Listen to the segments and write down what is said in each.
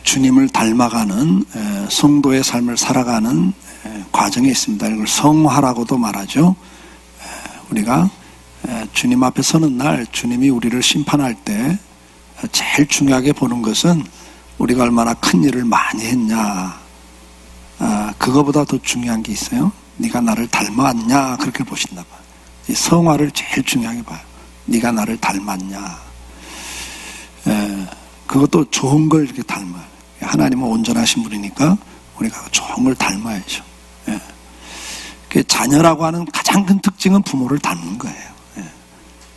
주님을 닮아가는 성도의 삶을 살아가는 과정이 있습니다. 이걸 성화라고도 말하죠. 우리가 주님 앞에 서는 날 주님이 우리를 심판할 때 제일 중요하게 보는 것은 우리가 얼마나 큰 일을 많이 했냐, 그거보다 더 중요한 게 있어요. 네가 나를 닮았냐, 그렇게 보신다 봐요. 이 성화를 제일 중요하게 봐요. 네가 나를 닮았냐. 그것도 좋은 걸 이렇게 닮아요. 하나님은 온전하신 분이니까 우리가 좋은 걸 닮아야죠. 자녀라고 하는 가장 큰 특징은 부모를 닮는 거예요.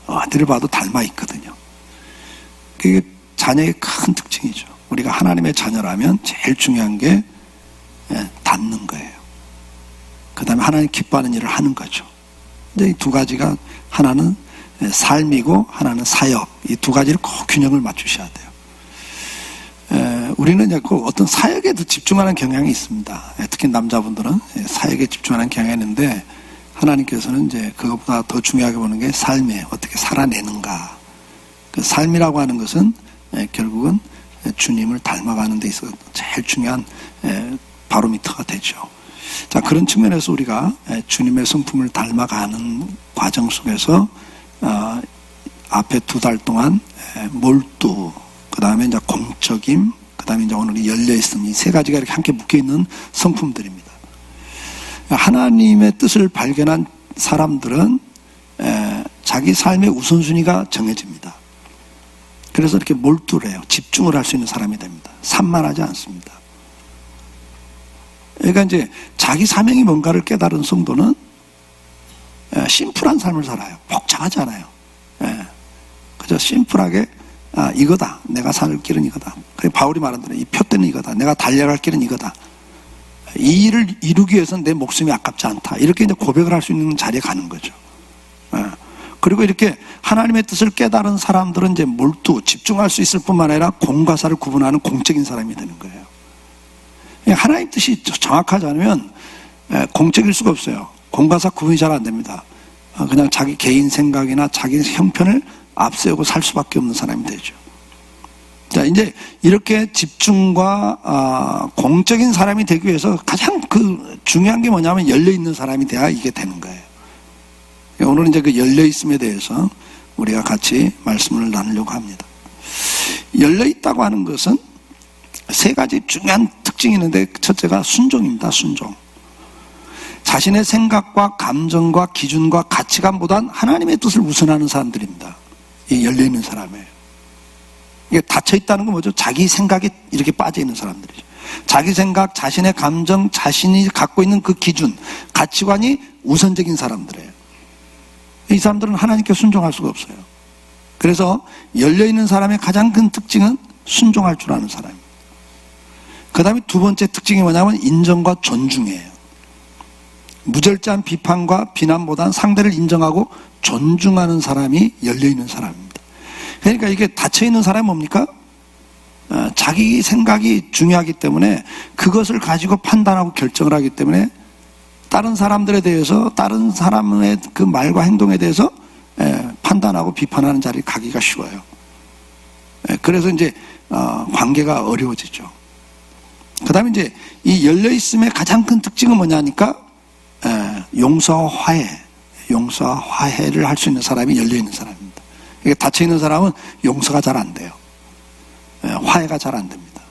어디를 봐도 닮아 있거든요. 그게 자녀의 큰 특징이죠. 우리가 하나님의 자녀라면 제일 중요한 게 닮는 거예요. 그 다음에 하나님 기뻐하는 일을 하는 거죠. 근데 이 두 가지가, 하나는 삶이고 하나는 사역, 이 두 가지를 꼭 균형을 맞추셔야 돼요. 우리는 자꾸 어떤 사역에 더 집중하는 경향이 있습니다. 특히 남자분들은 사역에 집중하는 경향이 있는데, 하나님께서는 이제 그것보다 더 중요하게 보는 게 삶에 어떻게 살아내는가. 그 삶이라고 하는 것은 결국은 주님을 닮아가는 데 있어서 제일 중요한 바로미터가 되죠. 자, 그런 측면에서 우리가 주님의 성품을 닮아가는 과정 속에서 앞에 2달 동안 몰두, 그 다음에 이제 공적임, 그 다음에 이제 오늘 열려있음, 이 세 가지가 이렇게 함께 묶여있는 성품들입니다. 하나님의 뜻을 발견한 사람들은 자기 삶의 우선순위가 정해집니다. 그래서 이렇게 몰두를 해요. 집중을 할 수 있는 사람이 됩니다. 산만하지 않습니다. 그러니까 이제 자기 사명이 뭔가를 깨달은 성도는 심플한 삶을 살아요. 복잡하지 않아요. 그저 심플하게 이거다. 내가 살 길은 이거다. 그래 바울이 말한 대로 이 표대는 이거다. 내가 달려갈 길은 이거다. 이 일을 이루기 위해서는 내 목숨이 아깝지 않다. 이렇게 이제 고백을 할 수 있는 자리에 가는 거죠. 그리고 이렇게 하나님의 뜻을 깨달은 사람들은 이제 몰두, 집중할 수 있을 뿐만 아니라 공과 사를 구분하는 공적인 사람이 되는 거예요. 하나님 뜻이 정확하지 않으면 공적일 수가 없어요. 공과 사 구분이 잘 안 됩니다. 그냥 자기 개인 생각이나 자기 형편을 앞세우고 살 수밖에 없는 사람이 되죠. 자, 이제 이렇게 집중과 공적인 사람이 되기 위해서 가장 중요한 게 뭐냐면 열려있는 사람이 돼야 이게 되는 거예요. 오늘은 이제 그 열려있음에 대해서 우리가 같이 말씀을 나누려고 합니다. 열려있다고 하는 것은 세 가지 중요한 특징이 있는데, 첫째가 순종입니다. 순종. 자신의 생각과 감정과 기준과 가치관보단 하나님의 뜻을 우선하는 사람들입니다. 이 열려있는 사람이에요. 이게 닫혀있다는 건 뭐죠? 자기 생각에 이렇게 빠져있는 사람들이죠. 자기 생각, 자신의 감정, 자신이 갖고 있는 그 기준, 가치관이 우선적인 사람들이에요. 이 사람들은 하나님께 순종할 수가 없어요. 그래서 열려있는 사람의 가장 큰 특징은 순종할 줄 아는 사람입니다. 그 다음에 두 번째 특징이 뭐냐면 인정과 존중이에요. 무절제한 비판과 비난보다는 상대를 인정하고 존중하는 사람이 열려있는 사람입니다. 그러니까 이게 닫혀있는 사람이 뭡니까? 자기 생각이 중요하기 때문에 그것을 가지고 판단하고 결정을 하기 때문에 다른 사람들에 대해서, 다른 사람의 그 말과 행동에 대해서 판단하고 비판하는 자리에 가기가 쉬워요. 그래서 이제 관계가 어려워지죠. 그 다음에 이제 이 열려있음의 가장 큰 특징은 뭐냐니까 용서와 화해를 할 수 있는 사람이 열려있는 사람입니다. 이게 닫혀있는 사람은 용서가 잘 안 돼요. 화해가 잘 안 됩니다.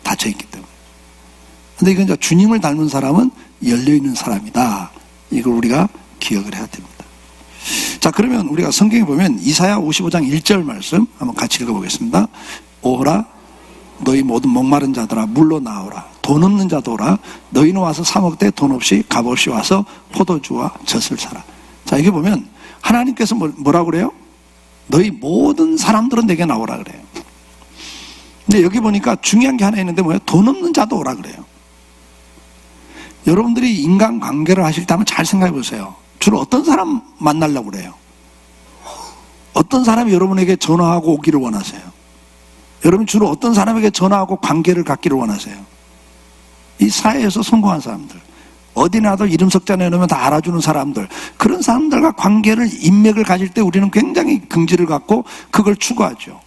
닫혀있기 때문에. 근데 이건 이제 주님을 닮은 사람은 열려있는 사람이다. 이걸 우리가 기억을 해야 됩니다. 자, 그러면 우리가 성경에 보면 이사야 55장 1절 말씀 한번 같이 읽어보겠습니다. 오라 너희 모든 목마른 자들아 물로 나오라. 돈 없는 자도 오라. 너희는 와서 사 먹되 돈 없이 값없이 와서 포도주와 젖을 사라. 자, 이게 보면 하나님께서 뭐라고 그래요? 너희 모든 사람들은 내게 나오라 그래요. 근데 여기 보니까 중요한 게 하나 있는데 뭐예요? 돈 없는 자도 오라 그래요. 여러분들이 인간관계를 하실 때 한번 잘 생각해 보세요. 주로 어떤 사람 만나려고 그래요? 어떤 사람이 여러분에게 전화하고 오기를 원하세요? 여러분 주로 어떤 사람에게 전화하고 관계를 갖기를 원하세요? 이 사회에서 성공한 사람들, 어디나도 이름 석자 내놓으면 다 알아주는 사람들, 그런 사람들과 관계를, 인맥을 가질 때 우리는 굉장히 긍지를 갖고 그걸 추구하죠.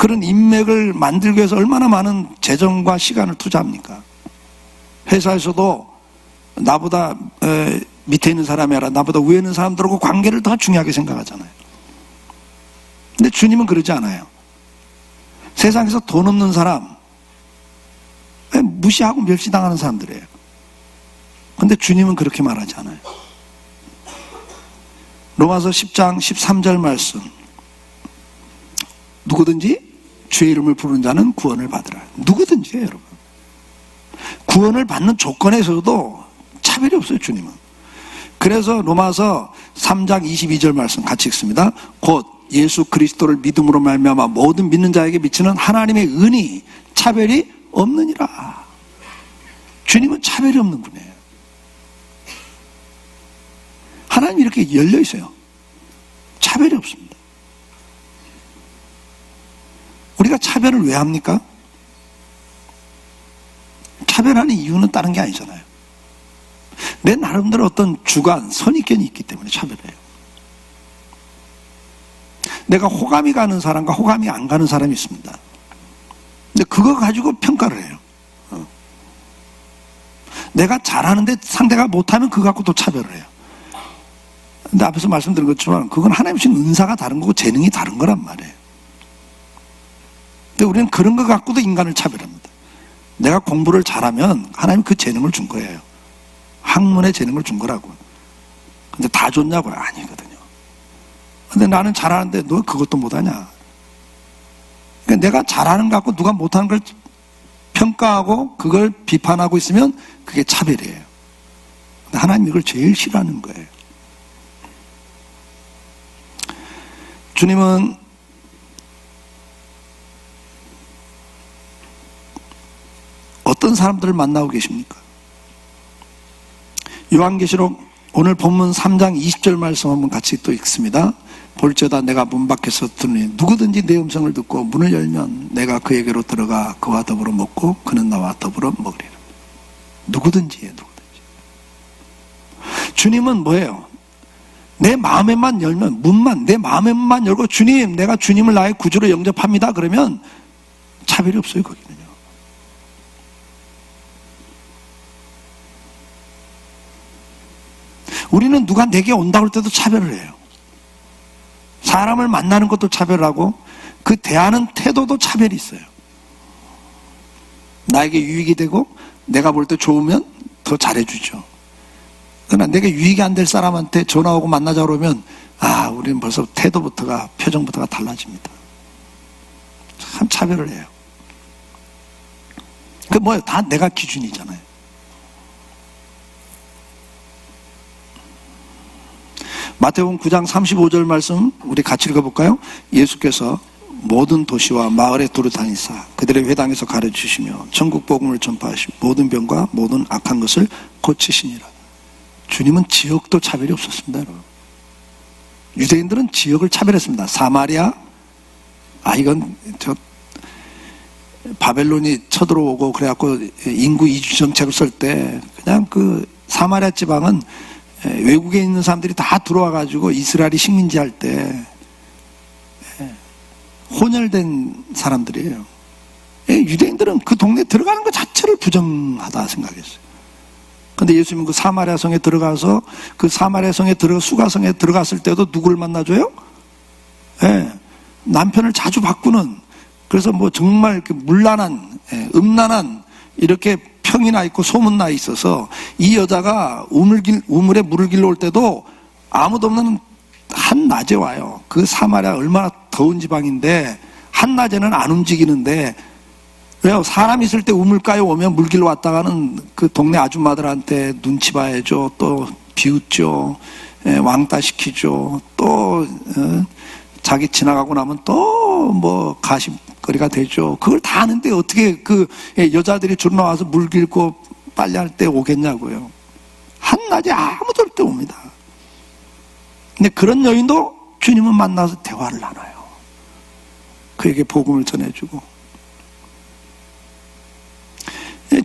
그런 인맥을 만들기 위해서 얼마나 많은 재정과 시간을 투자합니까? 회사에서도 나보다 밑에 있는 사람이 아니라 나보다 위에 있는 사람들하고 관계를 더 중요하게 생각하잖아요. 근데 주님은 그러지 않아요. 세상에서 돈 없는 사람 무시하고 멸시당하는 사람들이에요. 근데 주님은 그렇게 말하지 않아요. 로마서 10장 13절 말씀, 누구든지 주의 이름을 부르는 자는 구원을 받으라. 누구든지예요, 여러분. 구원을 받는 조건에서도 차별이 없어요, 주님은. 그래서 로마서 3장 22절 말씀 같이 읽습니다. 곧 예수 그리스도를 믿음으로 말미암아 모든 믿는 자에게 미치는 하나님의 은이 차별이 없느니라. 주님은 차별이 없는 분이에요. 하나님이 이렇게 열려 있어요. 차별이 없습니다. 우리가 차별을 왜 합니까? 차별하는 이유는 다른 게 아니잖아요. 내 나름대로 어떤 주관, 선입견이 있기 때문에 차별해요. 내가 호감이 가는 사람과 호감이 안 가는 사람이 있습니다. 근데 그거 가지고 평가를 해요. 내가 잘하는데 상대가 못하면 그거 갖고 또 차별을 해요. 근데 앞에서 말씀드린 것처럼 그건 하나님 주신 은사가 다른 거고 재능이 다른 거란 말이에요. 근데 우리는 그런 거 갖고도 인간을 차별합니다. 내가 공부를 잘하면 하나님 그 재능을 준 거예요. 학문의 재능을 준 거라고. 근데 다 줬냐고요? 아니거든요. 근데 나는 잘하는데 너 그것도 못하냐? 그러니까 내가 잘하는 거 갖고 누가 못하는 걸 평가하고 그걸 비판하고 있으면 그게 차별이에요. 근데 하나님 이걸 제일 싫어하는 거예요. 주님은 어떤 사람들을 만나고 계십니까? 요한계시록 오늘 본문 3장 20절 말씀 한번 같이 또 읽습니다. 볼지어다 내가 문 밖에서 들으니 누구든지 내 음성을 듣고 문을 열면 내가 그에게로 들어가 그와 더불어 먹고 그는 나와 더불어 먹으리라. 누구든지예요, 누구든지. 주님은 뭐예요? 내 마음에만 열면, 문만, 내 마음에만 열고 주님, 내가 주님을 나의 구주로 영접합니다. 그러면 차별이 없어요, 거기는요. 우리는 누가 내게 온다고 할 때도 차별을 해요. 사람을 만나는 것도 차별하고 그 대하는 태도도 차별이 있어요. 나에게 유익이 되고 내가 볼 때 좋으면 더 잘해주죠. 그러나 내게 유익이 안 될 사람한테 전화 오고 만나자 그러면 우리는 벌써 태도부터가 표정부터가 달라집니다. 참 차별을 해요. 그 뭐예요? 다 내가 기준이잖아요. 마태복음 9장 35절 말씀 우리 같이 읽어볼까요? 예수께서 모든 도시와 마을에 두루다니사 그들의 회당에서 가르치시며 천국 복음을 전파하시고 모든 병과 모든 악한 것을 고치시니라. 주님은 지역도 차별이 없었습니다, 여러분. 유대인들은 지역을 차별했습니다. 사마리아, 이건 바벨론이 쳐들어오고 그래갖고 인구 이주 정책을 쓸 때 그냥 그 사마리아 지방은 외국에 있는 사람들이 다 들어와가지고 이스라엘이 식민지 할 때 혼혈된 사람들이에요. 유대인들은 그 동네에 들어가는 것 자체를 부정하다 생각했어요. 근데 예수님은 그 사마리아 성에 들어가서 그 사마리아 성에 수가성에 들어갔을 때도 누구를 만나줘요? 남편을 자주 바꾸는, 그래서 뭐 정말 그 문란한, 음란한 이렇게 평이 나 있고 소문 나 있어서 이 여자가 우물에 물을 길러 올 때도 아무도 없는 한낮에 와요. 그 사마리아 얼마나 더운 지방인데 한낮에는 안 움직이는데, 왜요? 사람 있을 때 우물가에 오면 물 길러 왔다가는 그 동네 아줌마들한테 눈치 봐야죠. 또 비웃죠. 왕따 시키죠. 또 자기 지나가고 나면 또 뭐 가십거리가 되죠. 그걸 다 아는데 어떻게 그 여자들이 줄 나와서 물 길고 빨래할 때 오겠냐고요. 한낮에 아무도 없을 때 옵니다. 근데 그런 여인도 주님은 만나서 대화를 나눠요. 그에게 복음을 전해주고.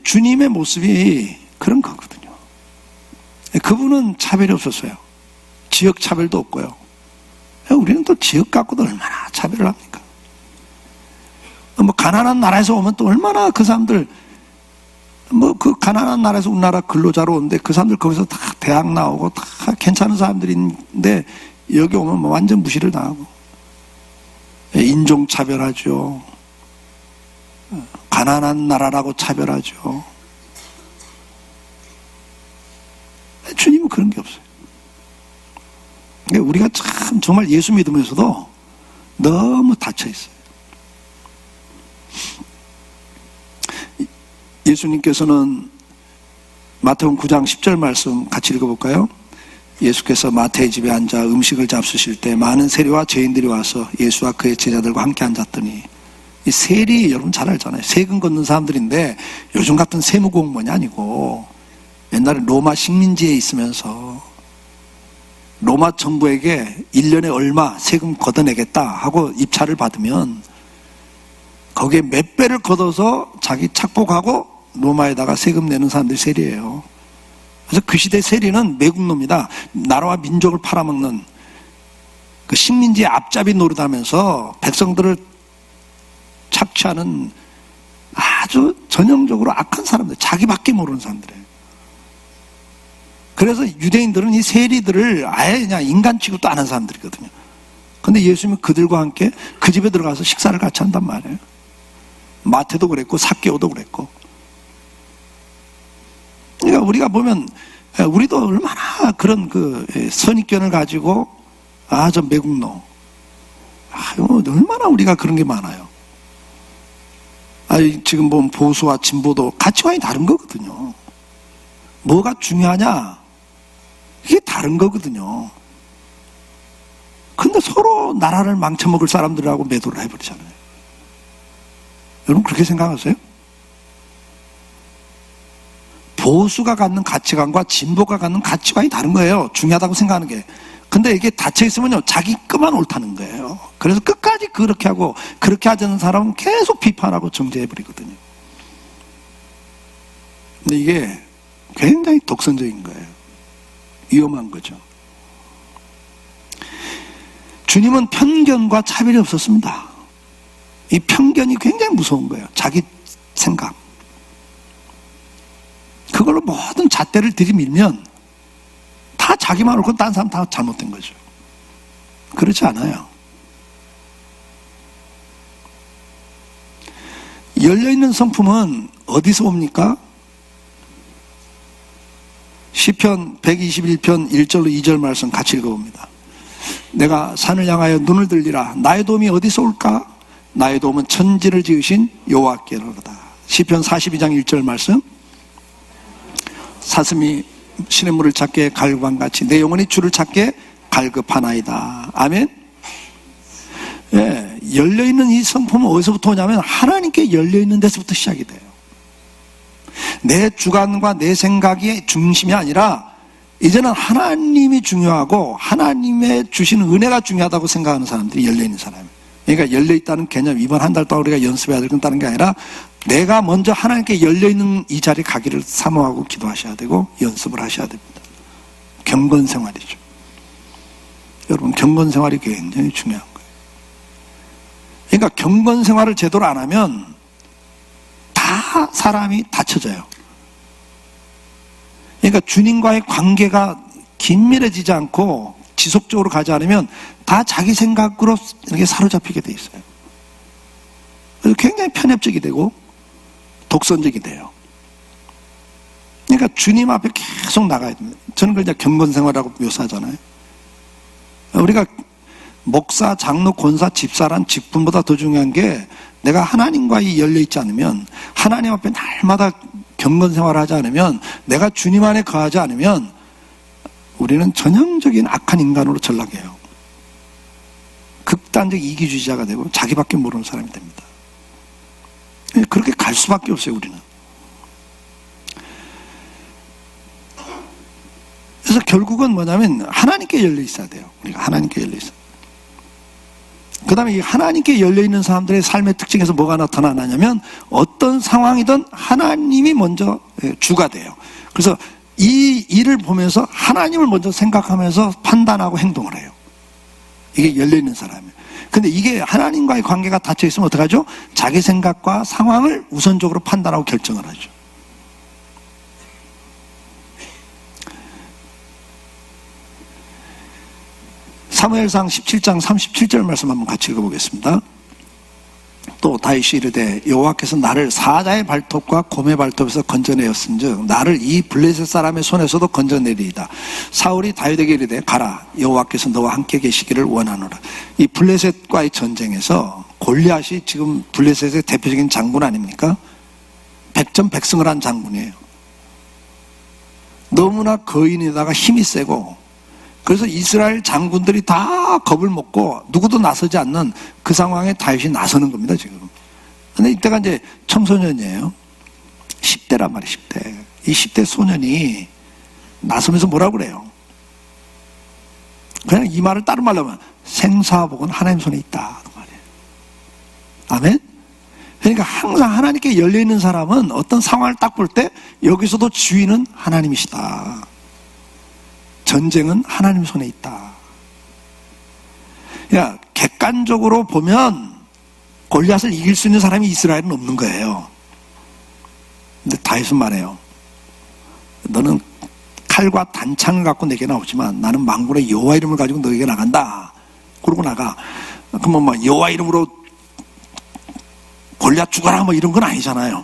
주님의 모습이 그런 거거든요. 그분은 차별이 없었어요. 지역 차별도 없고요. 우리는 또 지역 갖고도 얼마나 차별을 합니까? 뭐 가난한 나라에서 오면 또 얼마나 그 사람들 뭐 그 가난한 나라에서 우리나라 근로자로 오는데 그 사람들 거기서 다 대학 나오고 다 괜찮은 사람들인데 여기 오면 뭐 완전 무시를 당하고 인종차별하죠. 가난한 나라라고 차별하죠. 주님은 그런 게 없어요. 우리가 참 정말 예수 믿으면서도 너무 닫혀 있어요. 예수님께서는 마태복음 9장 10절 말씀 같이 읽어볼까요? 예수께서 마태의 집에 앉아 음식을 잡수실 때 많은 세리와 죄인들이 와서 예수와 그의 제자들과 함께 앉았더니, 이 세리 여러분 잘 알잖아요. 세금 걷는 사람들인데 요즘 같은 세무공무원이 아니고 옛날에 로마 식민지에 있으면서 로마 정부에게 1년에 얼마 세금 걷어내겠다 하고 입찰을 받으면 거기에 몇 배를 걷어서 자기 착복하고 로마에다가 세금 내는 사람들이 세리예요. 그래서 그 시대 세리는 매국노입니다. 나라와 민족을 팔아먹는 그 식민지의 앞잡이 노릇하면서 백성들을 착취하는 아주 전형적으로 악한 사람들, 자기밖에 모르는 사람들이에요. 그래서 유대인들은 이 세리들을 아예 그냥 인간 취급도 안 한 사람들이거든요. 근데 예수님은 그들과 함께 그 집에 들어가서 식사를 같이 한단 말이에요. 마태도 그랬고 삭개오도 그랬고. 그러니까 우리가 보면 우리도 얼마나 그런 그 선입견을 가지고 저 매국노, 얼마나 우리가 그런 게 많아요. 지금 보면 보수와 진보도 가치관이 다른 거거든요. 뭐가 중요하냐? 이게 다른 거거든요. 근데 서로 나라를 망쳐먹을 사람들하고 매도를 해버리잖아요. 여러분 그렇게 생각하세요? 보수가 갖는 가치관과 진보가 갖는 가치관이 다른 거예요. 중요하다고 생각하는 게. 근데 이게 닫혀있으면요, 자기 것만 옳다는 거예요. 그래서 끝까지 그렇게 하고, 그렇게 하지 않는 사람은 계속 비판하고 정죄해버리거든요. 근데 이게 굉장히 독선적인 거예요. 위험한 거죠. 주님은 편견과 차별이 없었습니다. 이 편견이 굉장히 무서운 거예요. 자기 생각. 그걸로 모든 잣대를 들이밀면 다 자기만 옳고 다른 사람 다 잘못된 거죠. 그렇지 않아요. 열려있는 성품은 어디서 옵니까? 시편 121편 1절로 2절 말씀 같이 읽어봅니다. 내가 산을 향하여 눈을 들리라. 나의 도움이 어디서 올까? 나의 도움은 천지를 지으신 여호와께로다. 시편 42장 1절 말씀. 사슴이 시냇물을 찾게 갈급한같이 내 영혼이 주를 찾게 갈급하나이다. 아멘. 예, 열려있는 이 성품은 어디서부터 오냐면 하나님께 열려있는 데서부터 시작이 돼요. 내 주관과 내 생각이 중심이 아니라 이제는 하나님이 중요하고 하나님의 주시는 은혜가 중요하다고 생각하는 사람들이 열려있는 사람이에요. 그러니까 열려있다는 개념, 이번 한 달 동안 우리가 연습해야 된다는 게 아니라 내가 먼저 하나님께 열려있는 이 자리에 가기를 사모하고 기도하셔야 되고 연습을 하셔야 됩니다. 경건생활이죠. 여러분 경건생활이 굉장히 중요한 거예요. 그러니까 경건생활을 제대로 안 하면 다 사람이 닫혀져요. 그러니까 주님과의 관계가 긴밀해지지 않고 지속적으로 가지 않으면 다 자기 생각으로 이렇게 사로잡히게 돼 있어요. 그래서 굉장히 편협적이 되고 독선적이 돼요. 그러니까 주님 앞에 계속 나가야 됩니다. 저는 그걸 경건생활이라고 묘사하잖아요. 우리가 목사, 장로, 권사, 집사란 직분보다 더 중요한 게 내가 하나님과 열려있지 않으면, 하나님 앞에 날마다 경건생활을 하지 않으면, 내가 주님 안에 거하지 않으면 우리는 전형적인 악한 인간으로 전락해요. 극단적 이기주의자가 되고 자기밖에 모르는 사람이 됩니다. 그렇게 갈 수밖에 없어요, 우리는. 그래서 결국은 뭐냐면 하나님께 열려 있어야 돼요. 우리가 하나님께 열려 있어요. 그 다음에 이 하나님께 열려있는 사람들의 삶의 특징에서 뭐가 나타나냐면 어떤 상황이든 하나님이 먼저 주가 돼요. 그래서 이 일을 보면서 하나님을 먼저 생각하면서 판단하고 행동을 해요. 이게 열려있는 사람이에요. 근데 이게 하나님과의 관계가 닫혀 있으면 어떡하죠? 자기 생각과 상황을 우선적으로 판단하고 결정을 하죠. 사무엘상 17장 37절 말씀 한번 같이 읽어보겠습니다. 또 다윗이 이르되 여호와께서 나를 사자의 발톱과 곰의 발톱에서 건져내었은즉 나를 이 블레셋 사람의 손에서도 건져내리이다. 사울이 다윗에게 이르되 가라, 여호와께서 너와 함께 계시기를 원하노라. 이 블레셋과의 전쟁에서 골리앗이 지금 블레셋의 대표적인 장군 아닙니까? 백전백승을 한 장군이에요. 너무나 거인에다가 힘이 세고, 그래서 이스라엘 장군들이 다 겁을 먹고 누구도 나서지 않는 그 상황에 다윗이 나서는 겁니다, 지금. 근데 이때가 이제 청소년이에요. 10대란 말이에요, 10대. 이 10대 소년이 나서면서 뭐라고 그래요? 그냥 이 말을 다른 말로 하면 생사복은 하나님 손에 있다, 그 말이에요. 아멘? 그러니까 항상 하나님께 열려있는 사람은 어떤 상황을 딱 볼 때 여기서도 주인은 하나님이시다. 전쟁은 하나님 손에 있다. 그러니까 객관적으로 보면 골리앗을 이길 수 있는 사람이 이스라엘은 없는 거예요. 근데 다윗은 말해요. 너는 칼과 단창을 갖고 내게 나오지만 나는 만군의 여호와 이름을 가지고 너에게 나간다. 그러고 나가. 그러면 뭐 여호와 이름으로 골리앗 죽어라 뭐 이런 건 아니잖아요.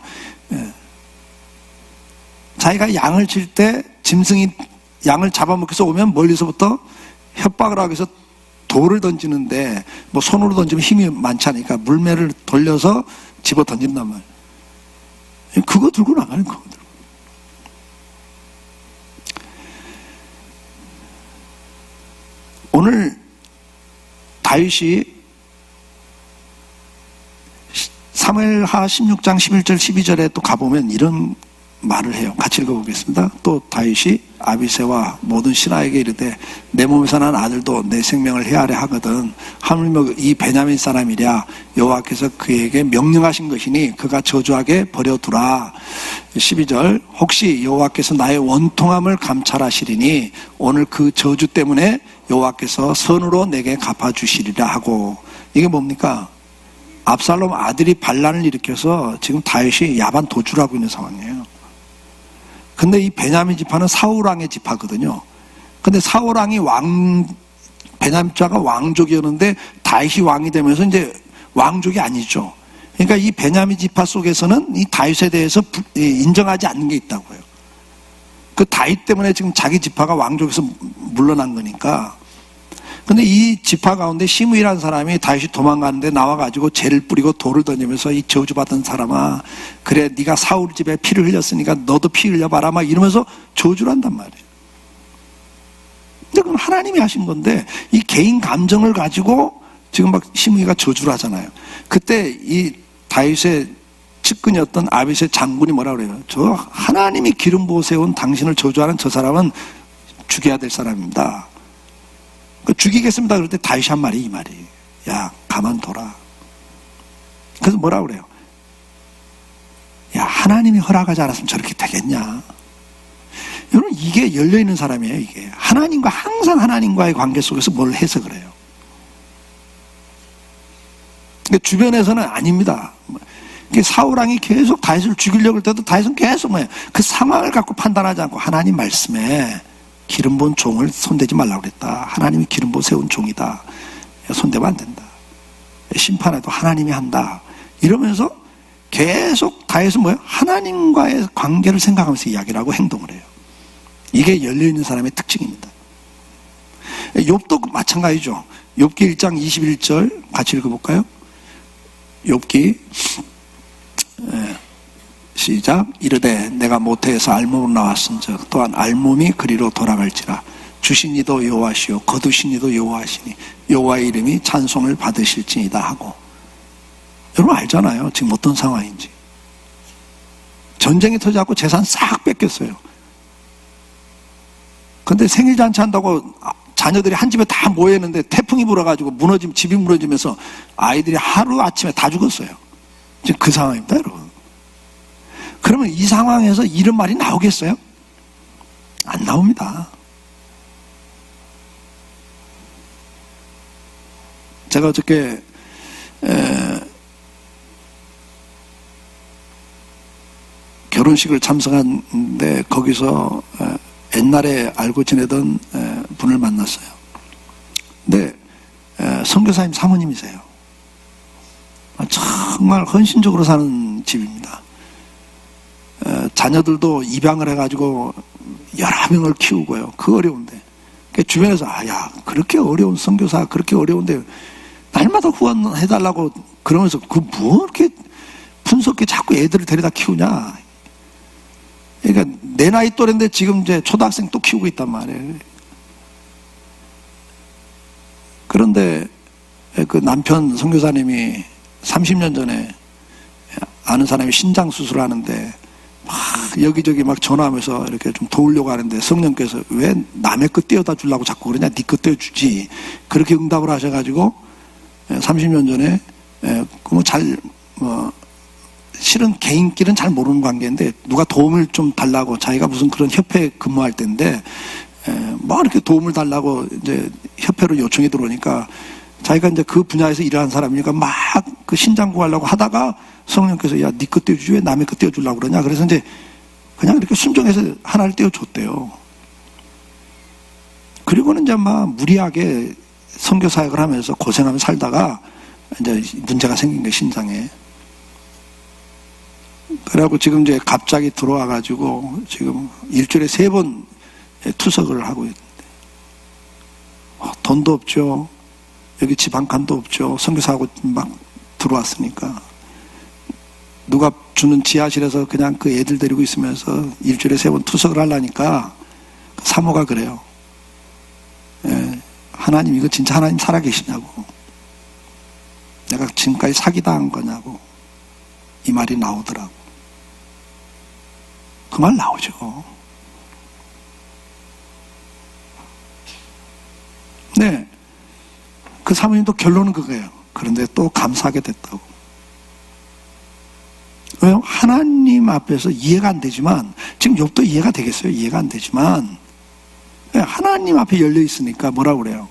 자기가 양을 칠 때 짐승이 양을 잡아먹혀서 오면 멀리서부터 협박을 하기 위해서 돌을 던지는데 뭐 손으로 던지면 힘이 많지 않으니까 물매를 돌려서 집어 던진단 말이에요. 그거 들고 나가는 거거든. 오늘 다윗이 사무엘하 16장 11절 12절에 또 가보면 이런 말을 해요. 같이 읽어보겠습니다. 또 다윗이 아비새와 모든 신하에게 이르되 내 몸에서 난 아들도 내 생명을 헤아려 하거든 하물며 이 베냐민 사람이랴 여호와께서 그에게 명령하신 것이니 그가 저주하게 버려두라. 12절 혹시 여호와께서 나의 원통함을 감찰하시리니 오늘 그 저주 때문에 여호와께서 선으로 내게 갚아주시리라 하고. 이게 뭡니까? 압살롬 아들이 반란을 일으켜서 지금 다윗이 야반 도주를 하고 있는 상황이에요. 근데 이 베냐민 지파는 사울 왕의 지파거든요. 근데 사울 왕이 베냐민 지파가 왕족이었는데 다윗이 왕이 되면서 이제 왕족이 아니죠. 그러니까 이 베냐민 지파 속에서는 이 다윗에 대해서 인정하지 않는 게 있다고요. 그 다윗 때문에 지금 자기 지파가 왕족에서 물러난 거니까. 근데 이 지파 가운데 시므이라는 사람이 다윗이 도망가는데 나와가지고 죄를 뿌리고 돌을 던지면서 이 저주받은 사람아, 그래 네가 사울 집에 피를 흘렸으니까 너도 피 흘려봐라 막 이러면서 저주를 한단 말이에요. 근데 그건 하나님이 하신 건데 이 개인 감정을 가지고 지금 막 시므이가 저주를 하잖아요. 그때 이 다윗의 측근이었던 아비새 장군이 뭐라 그래요? 저 하나님이 기름 부어 세운 당신을 저주하는 저 사람은 죽여야 될 사람입니다. 죽이겠습니다. 그럴 때 다윗이 한 말이 이 말이에요. 야, 가만둬라. 그래서 뭐라 그래요? 야, 하나님이 허락하지 않았으면 저렇게 되겠냐. 여러분, 이게 열려있는 사람이에요, 이게. 항상 하나님과의 관계 속에서 뭘 해서 그래요. 그러니까 주변에서는 아닙니다. 사울왕이 계속 다윗을 죽이려고 할 때도 다윗은 계속 그 상황을 갖고 판단하지 않고 하나님 말씀에 기름 부은 종을 손대지 말라고 그랬다. 하나님이 기름 부어 세운 종이다. 손대면 안 된다. 심판에도 하나님이 한다. 이러면서 계속 다윗은 뭐예요? 하나님과의 관계를 생각하면서 이야기를 하고 행동을 해요. 이게 열려있는 사람의 특징입니다. 욥도 마찬가지죠. 욥기 1장 21절 같이 읽어볼까요? 욥기 시작. 이르되 내가 모태에서 알몸으로 나왔은즉 또한 알몸이 그리로 돌아갈지라. 주신 이도 여호와시요 거두신 이도 여호와시니 여호와의 이름이 찬송을 받으실지이다 하고. 여러분 알잖아요, 지금 어떤 상황인지. 전쟁이 터져갖고 재산 싹 뺏겼어요. 근데 생일잔치 한다고 자녀들이 한 집에 다 모여있는데 태풍이 불어가지고 집이 무너지면서 아이들이 하루아침에 다 죽었어요. 지금 그 상황입니다, 여러분. 그러면 이 상황에서 이런 말이 나오겠어요? 안 나옵니다. 제가 어저께 결혼식을 참석한데 거기서 옛날에 알고 지내던 분을 만났어요. 근데 선교사님 사모님이세요. 정말 헌신적으로 사는 집입니다. 자녀들도 입양을 해가지고 여러 명을 키우고요. 그 어려운데 주변에서 야 그렇게 어려운 선교사 그렇게 어려운데 날마다 후원해달라고 그러면서 그 뭐 이렇게 분석해 자꾸 애들을 데려다 키우냐. 그러니까 내 나이 또래인데 지금 이제 초등학생 또 키우고 있단 말이에요. 그런데 그 남편 선교사님이 30년 전에 아는 사람이 신장 수술을 하는데 막 여기저기 막 전화하면서 이렇게 좀 도우려고 하는데 성령께서 왜 남의 것 떼어다 주려고 자꾸 그러냐, 네 것 떼어주지. 그렇게 응답을 하셔가지고 30년 전에 실은 개인끼리는 잘 모르는 관계인데 누가 도움을 좀 달라고 자기가 무슨 그런 협회에 근무할 때인데 뭐 이렇게 도움을 달라고 이제 협회로 요청이 들어오니까 자기가 이제 그 분야에서 일하는 사람이니까 막 그 신장 구하려고 하다가 성령께서 야, 네 것 떼어주지 왜 남의 것 떼어주려고 그러냐. 그래서 이제 그냥 이렇게 순종해서 하나를 떼어줬대요. 그리고는 이제 막 무리하게 선교 사역을 하면서 고생하며 살다가 이제 문제가 생긴 거예요, 신장에. 그래갖고 지금 이제 갑자기 들어와가지고 지금 일주일에 3번 투석을 하고 있는데 돈도 없죠. 여기 집 한 칸도 없죠. 선교사하고 막 들어왔으니까 누가 주는 지하실에서 그냥 그 애들 데리고 있으면서 일주일에 3번 투석을 하려니까 사모가 그래요. 하나님 이거 진짜 하나님 살아계시냐고, 내가 지금까지 사기당한 거냐고 이 말이 나오더라고. 그 말 나오죠. 네, 그 사모님도 결론은 그거예요. 그런데 또 감사하게 됐다고. 왜요? 하나님 앞에서 이해가 안 되지만, 지금 욥도 이해가 되겠어요? 이해가 안 되지만 하나님 앞에 열려 있으니까 뭐라고 그래요?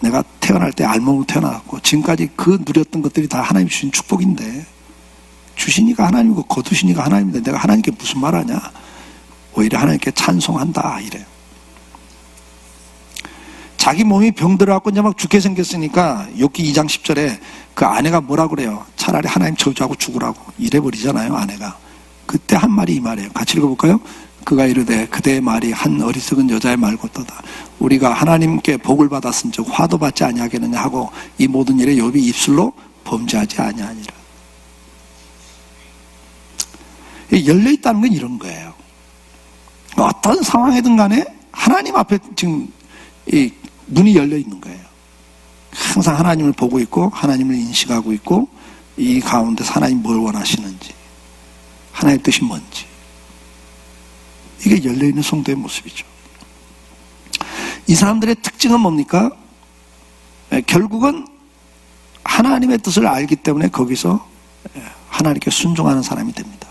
내가 태어날 때 알몸으로 태어났고 지금까지 그 누렸던 것들이 다 하나님 주신 축복인데, 주시니까 하나님이고 거두시니까 하나님인데 내가 하나님께 무슨 말하냐. 오히려 하나님께 찬송한다 이래요. 자기 몸이 병들어갖고 이제 막 죽게 생겼으니까 욥기 2장 10절에 그 아내가 뭐라 그래요? 차라리 하나님 저주하고 죽으라고 이래버리잖아요, 아내가. 그때 한 말이 이 말이에요. 같이 읽어볼까요? 그가 이르되 그대의 말이 한 어리석은 여자의 말 같도다. 우리가 하나님께 복을 받았은즉 화도 받지 아니하겠느냐 하고 이 모든 일에 욥이 입술로 범죄하지 아니하니라. 열려있다는 건 이런 거예요. 어떤 상황이든 간에 하나님 앞에 지금 이 눈이 열려 있는 거예요. 항상 하나님을 보고 있고 하나님을 인식하고 있고 이 가운데서 하나님 뭘 원하시는지, 하나님의 뜻이 뭔지, 이게 열려있는 성도의 모습이죠. 이 사람들의 특징은 뭡니까? 결국은 하나님의 뜻을 알기 때문에 거기서 하나님께 순종하는 사람이 됩니다.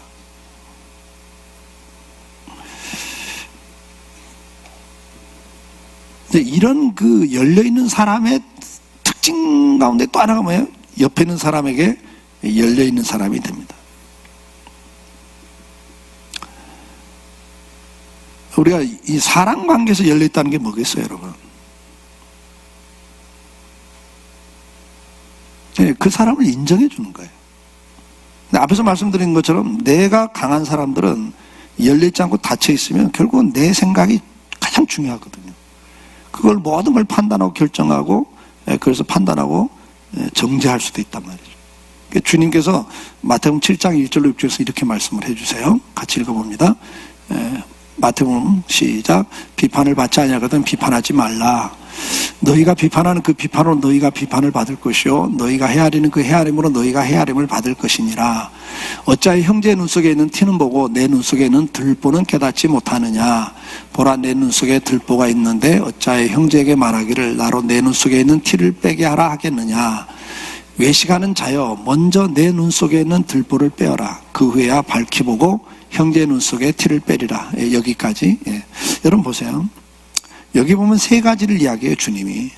이런 그 열려있는 사람의 특징 가운데 또 하나가 뭐예요? 옆에 있는 사람에게 열려있는 사람이 됩니다. 우리가 이 사랑 관계에서 열려있다는 게 뭐겠어요, 여러분? 그 사람을 인정해 주는 거예요. 앞에서 말씀드린 것처럼 내가 강한 사람들은 열려있지 않고 닫혀있으면 결국은 내 생각이 가장 중요하거든요. 그걸 모든 걸 판단하고 결정하고, 그래서 판단하고 정죄할 수도 있단 말이죠. 주님께서 마태복음 7장 1절로 6절에서 이렇게 말씀을 해주세요. 같이 읽어봅니다. 마태복음 시작. 비판을 받지 아니하거든 비판하지 말라. 너희가 비판하는 그 비판으로 너희가 비판을 받을 것이요 너희가 헤아리는 그 헤아림으로 너희가 헤아림을 받을 것이니라. 어찌하여 형제의 눈 속에 있는 티는 보고 내 눈 속에 있는 들보는 깨닫지 못하느냐. 보라, 내 눈 속에 들보가 있는데 어찌하여 형제에게 말하기를 나로 내 눈 속에 있는 티를 빼게 하라 하겠느냐. 외식하는 자여 먼저 내 눈 속에 있는 들보를 빼어라. 그 후에야 밝히 보고 형제의 눈 속에 티를 빼리라. 여기까지. 여러분 보세요. 여기 보면 3가지를 이야기해요, 주님이.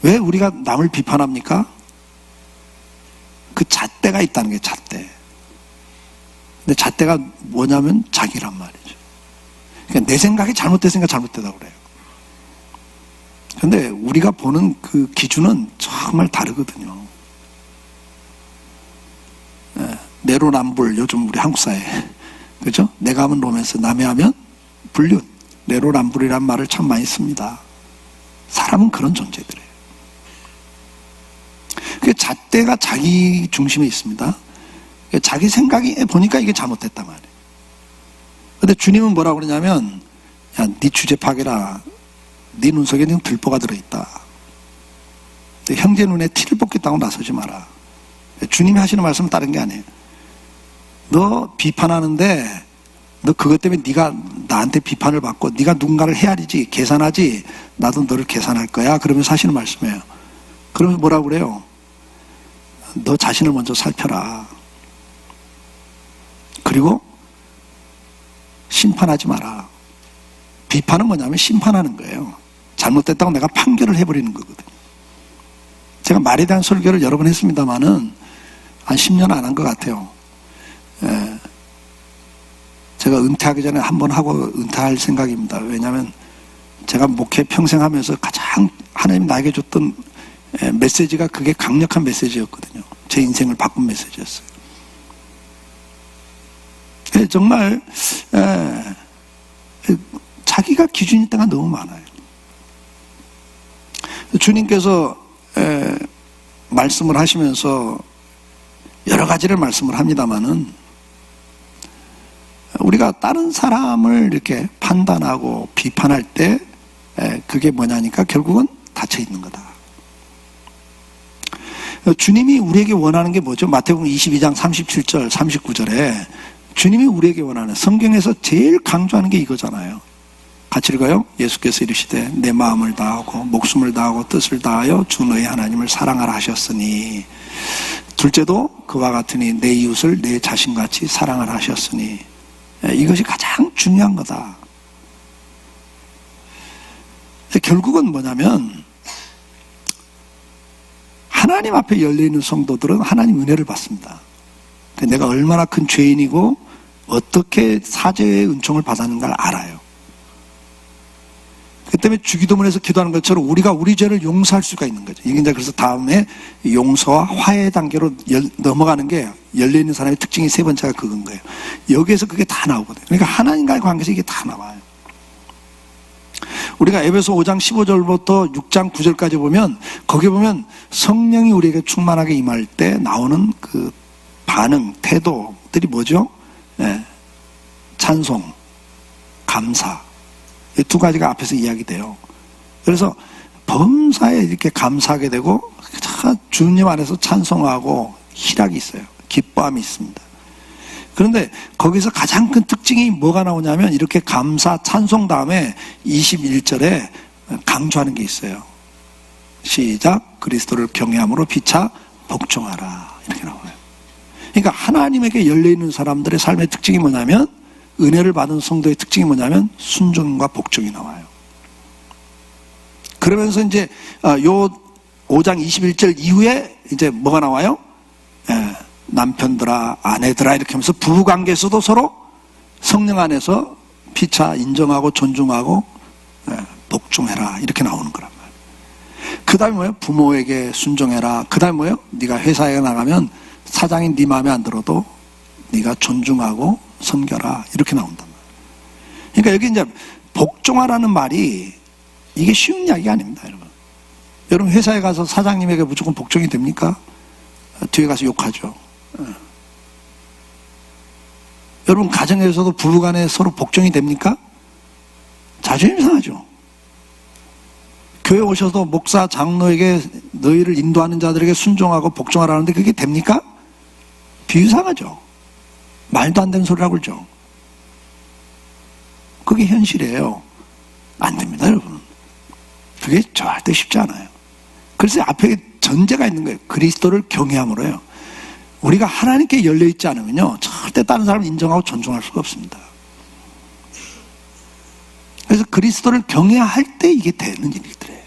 왜 우리가 남을 비판합니까? 그 잣대가 있다는 게 잣대. 근데 잣대가 뭐냐면 자기란 말이죠. 그러니까 내 생각이 잘못됐으니까 잘못되다고 그래요. 근데 우리가 보는 그 기준은 정말 다르거든요. 내로남불, 요즘 우리 한국 사회에. 그죠? 내가 하면 로맨스, 남이 하면 불륜. 내로남불이란 말을 참 많이 씁니다. 사람은 그런 존재들이에요. 그 잣대가 자기 중심에 있습니다. 자기 생각이 보니까 이게 잘못됐단 말이에요. 근데 주님은 뭐라고 그러냐면, 야, 네 주제 파괴라. 네 눈 속에는 들보가 들어있다. 형제 눈에 티를 뽑겠다고 나서지 마라. 주님이 하시는 말씀은 다른 게 아니에요. 너 비판하는데 너 그것 때문에 네가 나한테 비판을 받고 네가 누군가를 헤아리지, 계산하지, 나도 너를 계산할 거야. 그러면서 하시는 말씀이에요. 그러면서 뭐라고 그래요? 너 자신을 먼저 살펴라. 그리고 심판하지 마라. 비판은 뭐냐면 심판하는 거예요. 잘못됐다고 내가 판결을 해버리는 거거든요. 제가 말에 대한 설교를 여러 번 했습니다마는 한 10년 안 한 것 같아요. 제가 은퇴하기 전에 한 번 하고 은퇴할 생각입니다. 왜냐하면 제가 목회 평생 하면서 가장 하나님 나에게 줬던 메시지가 그게 강력한 메시지였거든요. 제 인생을 바꾼 메시지였어요. 정말 자기가 기준일 때가 너무 많아요. 주님께서 말씀을 하시면서 여러 가지를 말씀을 합니다마는 우리가 다른 사람을 이렇게 판단하고 비판할 때 그게 뭐냐니까 결국은 닫혀 있는 거다. 주님이 우리에게 원하는 게 뭐죠? 마태복음 22장 37절 39절에 주님이 우리에게 원하는, 성경에서 제일 강조하는 게 이거잖아요. 같이 읽어요. 예수께서 이르시되 내 마음을 다하고 목숨을 다하고 뜻을 다하여 주 너의 하나님을 사랑하라 하셨으니, 둘째도 그와 같으니 내 이웃을 내 자신같이 사랑하라 하셨으니, 이것이 가장 중요한 거다. 결국은 뭐냐면 하나님 앞에 열려있는 성도들은 하나님 은혜를 받습니다. 내가 얼마나 큰 죄인이고 어떻게 사죄의 은총을 받았는가를 알아요. 그 때문에 주기도문에서 기도하는 것처럼 우리가 우리 죄를 용서할 수가 있는 거죠. 이게 이제 그래서 다음에 용서와 화해 단계로 넘어가는 게 열려있는 사람의 특징이 세 번째가 그건 거예요. 여기에서 그게 다 나오거든요. 그러니까 하나님과의 관계에서 이게 다 나와요. 우리가 에베소 5장 15절부터 6장 9절까지 보면, 거기 보면 성령이 우리에게 충만하게 임할 때 나오는 그 반응, 태도들이 뭐죠? 찬송, 감사. 이 두 가지가 앞에서 이야기돼요. 그래서 범사에 이렇게 감사하게 되고 주님 안에서 찬송하고 희락이 있어요. 기뻐함이 있습니다. 그런데 거기서 가장 큰 특징이 뭐가 나오냐면, 이렇게 감사, 찬송 다음에 21절에 강조하는 게 있어요. 시작. 그리스도를 경외함으로 피차 복종하라. 이렇게 나와요. 그러니까 하나님에게 열려있는 사람들의 삶의 특징이 뭐냐면, 은혜를 받은 성도의 특징이 뭐냐면 순종과 복종이 나와요. 그러면서 이제 요 5장 21절 이후에 이제 뭐가 나와요? 남편들아, 아내들아, 이렇게 하면서 부부관계에서도 서로 성령 안에서 피차 인정하고 존중하고 복종해라, 이렇게 나오는 거란 말이에요. 그 다음에 뭐예요? 부모에게 순종해라. 그 다음에 뭐예요? 네가 회사에 나가면 사장이 네 마음에 안 들어도 네가 존중하고 섬겨라, 이렇게 나온단 말이에요. 그러니까 여기 이제 복종하라는 말이 이게 쉬운 이야기가 아닙니다, 여러분. 여러분 회사에 가서 사장님에게 무조건 복종이 됩니까? 뒤에 가서 욕하죠. 여러분 가정에서도 부부간에 서로 복종이 됩니까? 자존심 상하죠. 교회 오셔도 목사, 장로에게 너희를 인도하는 자들에게 순종하고 복종하라는데 그게 됩니까? 비유상하죠. 말도 안 되는 소리라고 그러죠. 그게 현실이에요. 안 됩니다, 여러분. 그게 절대 쉽지 않아요. 그래서 앞에 전제가 있는 거예요. 그리스도를 경외함으로요. 우리가 하나님께 열려있지 않으면요, 절대 다른 사람을 인정하고 존중할 수가 없습니다. 그래서 그리스도를 경외할 때 이게 되는 일들이에요.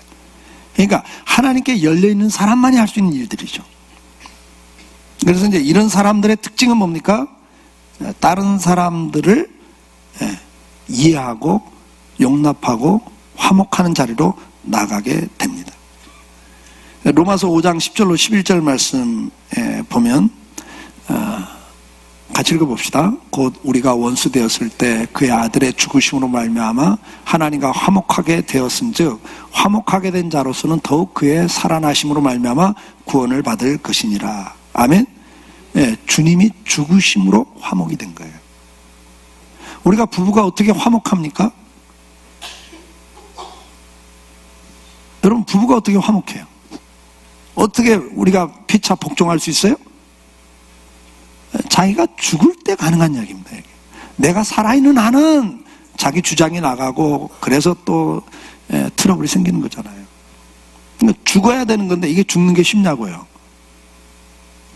그러니까 하나님께 열려있는 사람만이 할 수 있는 일들이죠. 그래서 이제 이런 사람들의 특징은 뭡니까? 다른 사람들을 이해하고 용납하고 화목하는 자리로 나가게 됩니다. 로마서 5장 10절로 11절 말씀 보면 같이 읽어봅시다. 곧 우리가 원수 되었을 때 그의 아들의 죽으심으로 말미암아 하나님과 화목하게 되었은즉 화목하게 된 자로서는 더욱 그의 살아나심으로 말미암아 구원을 받을 것이니라. 아멘. 주님이 죽으심으로 화목이 된 거예요. 우리가 부부가 어떻게 화목합니까? 여러분, 부부가 어떻게 화목해요? 어떻게 우리가 피차 복종할 수 있어요? 자기가 죽을 때 가능한 이야기입니다. 내가 살아있는 한은 자기 주장이 나가고 그래서 또 트러블이 생기는 거잖아요. 그러니까 죽어야 되는 건데 이게 죽는 게 쉽냐고요.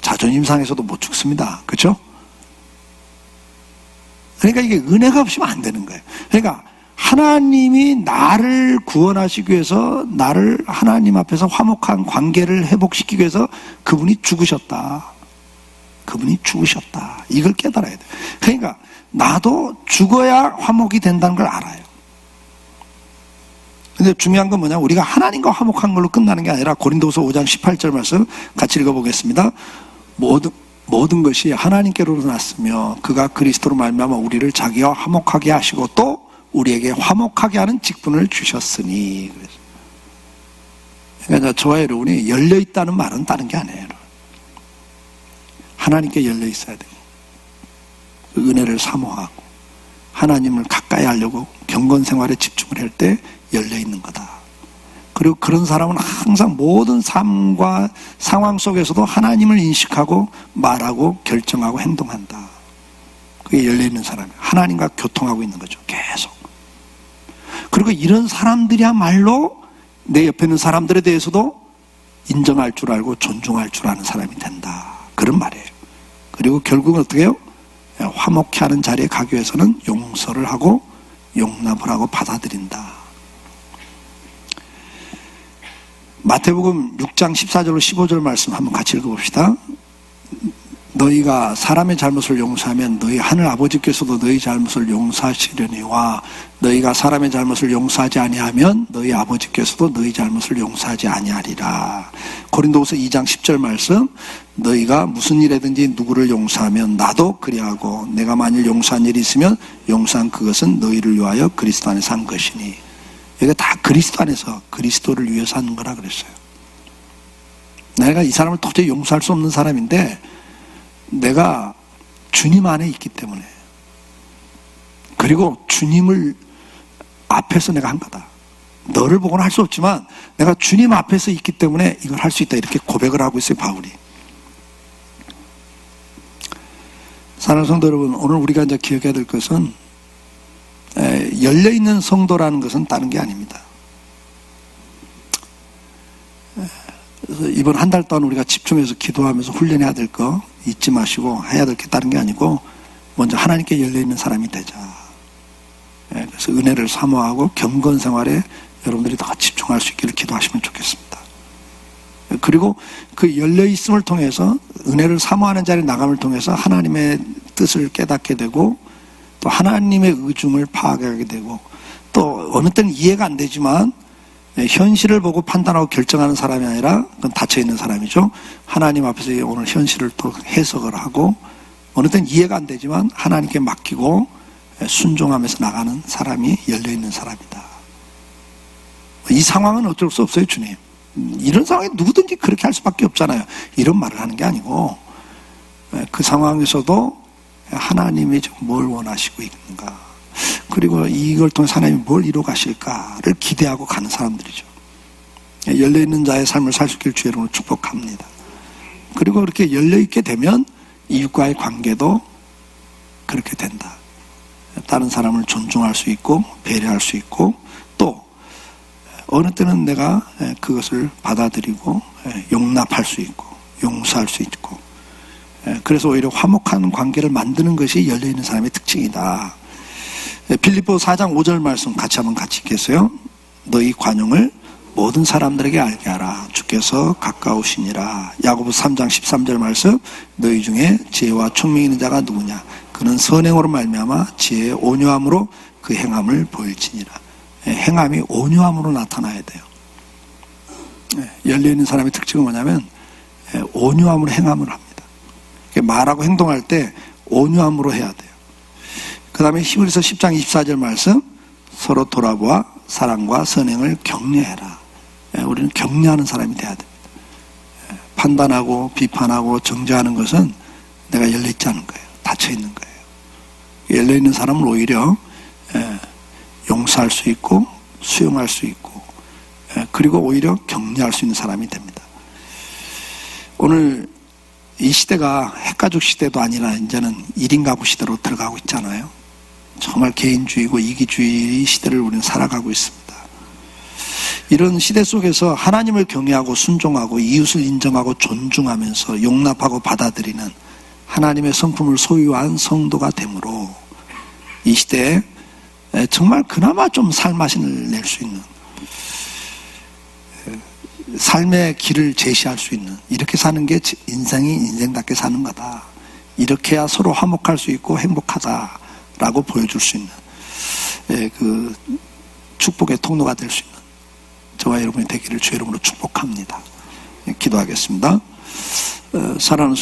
자존심 상해서도 못 죽습니다. 그렇죠? 그러니까 이게 은혜가 없으면 안 되는 거예요. 그러니까 하나님이 나를 구원하시기 위해서 나를 하나님 앞에서 화목한 관계를 회복시키기 위해서 그분이 죽으셨다. 그분이 죽으셨다. 이걸 깨달아야 돼요. 그러니까 나도 죽어야 화목이 된다는 걸 알아요. 근데 중요한 건 뭐냐? 우리가 하나님과 화목한 걸로 끝나는 게 아니라 고린도서 5장 18절 말씀 같이 읽어보겠습니다. 모든 것이 하나님께로부터 났으며 그가 그리스도로 말미암아 우리를 자기와 화목하게 하시고 또 우리에게 화목하게 하는 직분을 주셨으니. 그러니까 저와 여러분이 열려있다는 말은 다른 게 아니에요. 하나님께 열려있어야 돼요. 그 은혜를 사모하고 하나님을 가까이 하려고 경건 생활에 집중을 할 때 열려있는 거다. 그리고 그런 사람은 항상 모든 삶과 상황 속에서도 하나님을 인식하고 말하고 결정하고 행동한다. 그게 열려있는 사람이에요. 하나님과 교통하고 있는 거죠. 계속. 그리고 이런 사람들이야말로 내 옆에 있는 사람들에 대해서도 인정할 줄 알고 존중할 줄 아는 사람이 된다. 그런 말이에요. 그리고 결국은 어떻게 해요? 화목케 하는 자리에 가기 위해서는 용서를 하고 용납을 하고 받아들인다. 마태복음 6장 14절로 15절 말씀 한번 같이 읽어봅시다. 너희가 사람의 잘못을 용서하면 너희 하늘 아버지께서도 너희 잘못을 용서하시려니와 너희가 사람의 잘못을 용서하지 아니하면 너희 아버지께서도 너희 잘못을 용서하지 아니하리라. 고린도후서 2장 10절 말씀, 너희가 무슨 일이든지 누구를 용서하면 나도 그리하고 내가 만일 용서한 일이 있으면 용서한 그것은 너희를 위하여 그리스도 안에서 한 것이니. 여기가 다 그리스도 안에서 그리스도를 위해서 하는 거라 그랬어요. 내가 이 사람을 도저히 용서할 수 없는 사람인데 내가 주님 안에 있기 때문에, 그리고 주님을 앞에서 내가 한 거다. 너를 보고는 할 수 없지만 내가 주님 앞에서 있기 때문에 이걸 할 수 있다. 이렇게 고백을 하고 있어요, 바울이. 사랑하는 성도 여러분, 오늘 우리가 이제 기억해야 될 것은 열려있는 성도라는 것은 다른 게 아닙니다. 그래서 이번 한 달 동안 우리가 집중해서 기도하면서 훈련해야 될 거 잊지 마시고 해야 될 게 다른 게 아니고 먼저 하나님께 열려있는 사람이 되자. 그래서 은혜를 사모하고 경건 생활에 여러분들이 더 집중할 수 있기를 기도하시면 좋겠습니다. 그리고 그 열려있음을 통해서 은혜를 사모하는 자리에 나감을 통해서 하나님의 뜻을 깨닫게 되고 또 하나님의 의중을 파악하게 되고 또 어느 때는 이해가 안 되지만 현실을 보고 판단하고 결정하는 사람이 아니라 그건 닫혀있는 사람이죠. 하나님 앞에서 오늘 현실을 또 해석을 하고 어느 때는 이해가 안 되지만 하나님께 맡기고 순종하면서 나가는 사람이 열려있는 사람이다. 이 상황은 어쩔 수 없어요, 주님. 이런 상황에 누구든지 그렇게 할 수밖에 없잖아요. 이런 말을 하는 게 아니고 그 상황에서도 하나님이 뭘 원하시고 있는가, 그리고 이걸 통해 하나님이 뭘 이루어 가실까를 기대하고 가는 사람들이죠. 열려있는 자의 삶을 살 수 있기를 주의 이름으로 축복합니다. 그리고 그렇게 열려있게 되면 이웃과의 관계도 그렇게 된다. 다른 사람을 존중할 수 있고 배려할 수 있고 또 어느 때는 내가 그것을 받아들이고 용납할 수 있고 용서할 수 있고, 그래서 오히려 화목한 관계를 만드는 것이 열려있는 사람의 특징이다. 필립보 4장 5절 말씀 같이 한번 같이 읽겠어요. 너희 관용을 모든 사람들에게 알게 하라. 주께서 가까우시니라. 야고보서 3장 13절 말씀, 너희 중에 지혜와 총명이 있는 자가 누구냐? 그는 선행으로 말미암아 지혜의 온유함으로 그 행함을 보일지니라. 행함이 온유함으로 나타나야 돼요. 열려있는 사람의 특징은 뭐냐면 온유함으로 행함을 합니다. 말하고 행동할 때 온유함으로 해야 돼요. 그 다음에 히브리서 10장 24절 말씀, 서로 돌아보아 사랑과 선행을 격려해라. 우리는 격려하는 사람이 돼야 됩니다. 판단하고 비판하고 정죄하는 것은 내가 열려있지 않은 거예요. 닫혀있는 거예요. 열려있는 사람은 오히려 용서할 수 있고 수용할 수 있고 그리고 오히려 격려할 수 있는 사람이 됩니다. 오늘 이 시대가 핵가족 시대도 아니라 이제는 1인 가구 시대로 들어가고 있잖아요. 정말 개인주의고 이기주의 시대를 우리는 살아가고 있습니다. 이런 시대 속에서 하나님을 경외하고 순종하고 이웃을 인정하고 존중하면서 용납하고 받아들이는 하나님의 성품을 소유한 성도가 되므로 이 시대에 정말 그나마 좀 살맛을 낼 수 있는 삶의 길을 제시할 수 있는, 이렇게 사는 게 인생이 인생답게 사는 거다, 이렇게 해야 서로 화목할 수 있고 행복하다라고 보여줄 수 있는 그 축복의 통로가 될 수 있는 저와 여러분이 되기를 주의 이름으로 축복합니다. 기도하겠습니다. 사랑하는